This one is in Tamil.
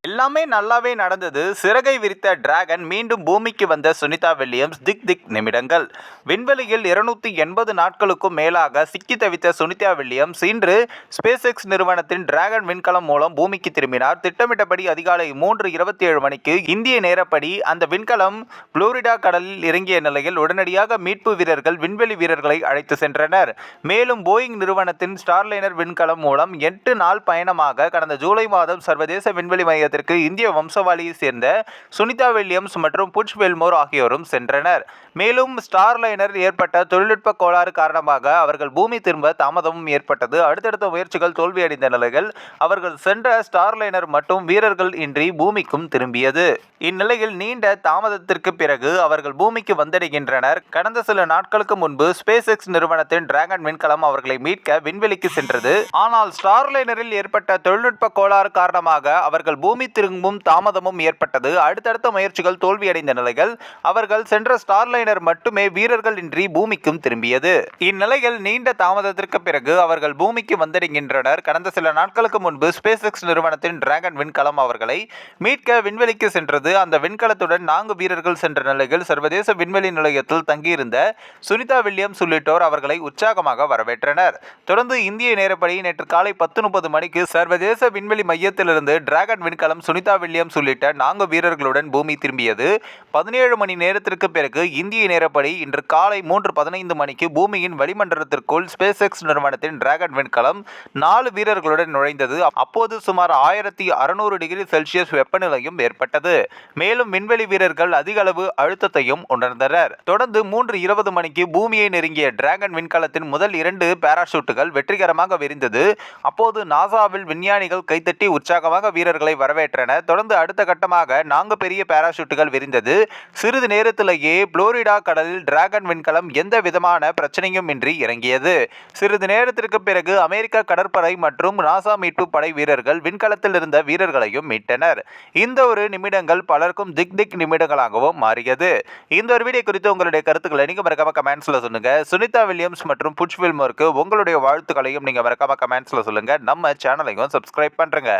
எல்லாமே நல்லாவே நடந்தது. சிறகை விரித்த டிராகன் மீண்டும் பூமிக்கு வந்த சுனிதா வில்லியம்ஸ் திக் திக் நிமிடங்கள். விண்வெளியில் 280 நாட்களுக்கும் மேலாக சிக்கி தவித்த சுனிதா வில்லியம்ஸ் இன்று ஸ்பேஸ் எக்ஸ் நிறுவனத்தின் டிராகன் விண்கலம் மூலம் பூமிக்கு திரும்பினார். திட்டமிட்டபடி அதிகாலை 3:27 மணிக்கு இந்திய நேரப்படி அந்த விண்கலம் புளோரிடா கடலில் இறங்கிய நிலையில் உடனடியாக மீட்பு வீரர்கள் விண்வெளி வீரர்களை அழைத்து சென்றனர். மேலும் போயிங் நிறுவனத்தின் ஸ்டார்லைனர் விண்கலம் மூலம் 8 நாள் பயணமாக கடந்த ஜூலை மாதம் சர்வதேச விண்வெளி மையத்திற்கு இந்திய வம்சாவளியை சேர்ந்த சுனிதா வில்லியம்ஸ் மற்றும் புட்ச் வெல்மோர் ஆகியோரும் சென்றனர். மேலும் ஸ்டார்லைனர் ஏற்பட்ட தொழில்நுட்ப கோளாறு காரணமாக அவர்கள் பூமி திரும்ப தாமதமும் ஏற்பட்டது. அடுத்தடுத்த முயற்சிகள் தோல்வியடைந்த நிலையில் அவர்கள் சென்ற ஸ்டார்லைனர் மட்டும் வீரர்கள் இன்றி பூமிக்கும் திரும்பியது. இந்நிலையில் நீண்ட தாமதத்திற்கு பிறகு அவர்கள் பூமிக்கு வந்தடைகின்றனர். கடந்த சில நாட்களுக்கு முன்பு ஸ்பேஸ் எக்ஸ் நிறுவனத்தின் டிராகன் விண்கலம் அவர்களை மீட்க விண்வெளிக்கு சென்றது. ஆனால் ஸ்டார்லைனரில் ஏற்பட்ட தொழில்நுட்ப கோளாறு காரணமாக அவர்கள் பூமி திரும்பும் தாமதமும் ஏற்பட்டது. அடுத்தடுத்த முயற்சிகள் தோல்வியடைந்த நிலையில் அவர்கள் சென்ற ஸ்டார்லைனர் மட்டுமே வீரர்கள் இன்றி பூமிக்கும் திரும்பியது. இந்நிலையில் நீண்ட தாமதத்திற்கு பிறகு அவர்கள் பூமிக்கு வந்தடைகின்றனர். கடந்த சில நாட்களுக்கு முன்பு ஸ்பேஸ் எக்ஸ் நிறுவனத்தின் டிராகன் விண்கலம் அவர்களை மீட்க விண்வெளிக்கு சென்றது. அந்த விண்கலத்துடன் 4 வீரர்கள் சென்ற நிலையில் சர்வதேச விண்வெளி நிலையத்தில் தங்கியிருந்த சுனிதா வில்லியம்ஸ் உள்ளிட்டோர் அவர்களை உற்சாகமாக வரவேற்றனர். தொடர்ந்து இந்திய நேரப்படி நேற்று காலை 10:30 மணிக்கு சர்வதேச விண்வெளி மையத்திலிருந்து டிராகன் விண்கலம் சுனிதா வில்லியம்ஸ் உள்ளிட்ட 4 வீரர்களுடன் பூமி திரும்பியது. 17 மணி நேரத்திற்கு பிறகு இந்திய நேரப்படி இன்று காலை 3:15 மணிக்கு பூமியின் வளிமண்டலத்திற்குள் ஸ்பேஸ் எக்ஸ் நிறுவனத்தின் டிராகன் விண்கலம் 4 வீரர்களுடன் நுழைந்தது. அப்போது சுமார் 1600 டிகிரி செல்சியஸ் வெப்பநிலையும் ஏற்பட்டது. மேலும் விண்வெளி வீரர்கள் அதிக அளவு அழுத்தத்தையும் உணர்ந்தனர். தொடர்ந்து 3:20 மணிக்கு பூமியை நெருங்கிய டிராகன் விண்கலத்தின் முதல் 2 பாராசூட்டுகள் வெற்றிகரமாக விரிந்தது. அப்போது நாசாவில் விஞ்ஞானிகள் கைத்தட்டி உற்சாகமாக வீரர்களை வரவேற்றனர். தொடர்ந்து அடுத்த கட்டமாக 4 பெரிய பாராசூட்டுகள் விரிந்தது. சிறிது நேரத்திலேயே புளோரிடா கடலில் டிராகன் விண்கலம் எந்த விதமான பிரச்சனையும் இன்றி இறங்கியது. சிறிது நேரத்திற்கு பிறகு அமெரிக்க கடற்படை மற்றும் நாசா மீட்பு படை வீரர்கள் விண்கலத்தில் இருந்த வீரர்களையும் மீட்டனர். இந்த ஒரு நிமிடங்கள் பலருக்கும் திக் திக் நிமிடங்களாகவும் மாறியது. இந்த ஒரு வீடியோ குறித்து உங்களுடைய கருத்துக்களை நீங்க மறக்காம கமெண்ட்ஸ்ல சொல்லுங்க. சுனிதா வில்லியம்ஸ் மற்றும் புட்ச் வெல்மோருக்கு உங்களுடைய வாழ்த்துக்களையும் நீங்க மறக்காம கமெண்ட்ஸ்ல சொல்லுங்க. நம்ம சேனலையும் சப்ஸ்கிரைப் பண்றீங்க.